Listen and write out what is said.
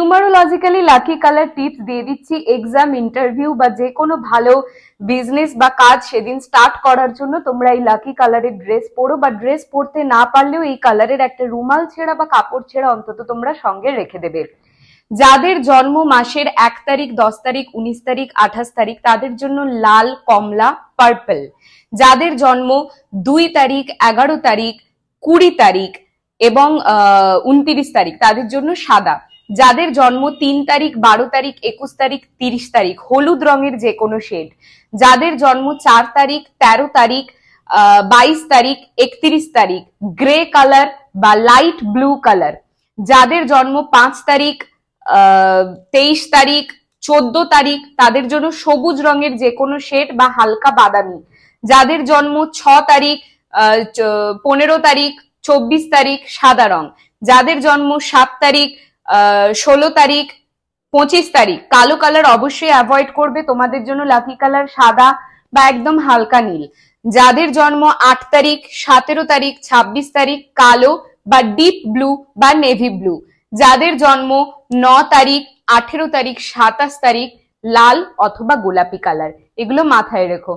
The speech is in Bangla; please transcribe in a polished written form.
নিউমারোলজিক্যালি লাকি কালার টিপস দিয়ে দিচ্ছি এক্সাম, ইন্টারভিউ বা যে কোনো ভালো বিজনেস বা কাজ সেদিন স্টার্ট করার জন্য তোমরা এই লাকি কালারের ড্রেস পরো, বা ড্রেস পরতে না পারলেও এই কালারের একটা রুমাল ছেঁড়া বা কাপড় ছেঁড়া অন্তত তোমরা সঙ্গে রেখে দেবে। যাদের জন্ম মাসের 1 তারিখ, 10 তারিখ, 19 তারিখ, 28 তারিখ তাদের জন্য লাল, কমলা, পার্পল। যাদের জন্ম 2 তারিখ, 11 তারিখ, 20 তারিখ এবং 29 তারিখ তাদের জন্য সাদা। যাদের জন্ম 3 তারিখ, 12 তারিখ, 21 তারিখ, 30 তারিখ হলুদ রঙের যে কোনো শেড। যাদের জন্ম 4 তারিখ, 13 তারিখ, 22 তারিখ, 31 তারিখ গ্রে কালার বা লাইট ব্লু কালার। যাদের জন্ম 5 তারিখ, 23 তারিখ, 14 তারিখ তাদের জন্য সবুজ রঙের যে কোনো শেড বা হালকা বাদামি। যাদের জন্ম 6 তারিখ, 15 তারিখ, 24 তারিখ সাদা রং। যাদের জন্ম 7 তারিখ, 16 তারিখ, 25 তারিখ কালো কালার অবশ্যই অ্যাভয়েড করবে, তোমাদের জন্য লাকি কালার সাদা বা একদম হালকা নীল। যাদের জন্ম 8 তারিখ, 17 তারিখ, 26 তারিখ কালো বা ডিপ ব্লু বা নেভি ব্লু। যাদের জন্ম 9 তারিখ, 18 তারিখ, 27 তারিখ লাল অথবা গোলাপি কালার। এগুলো মাথায় রেখো।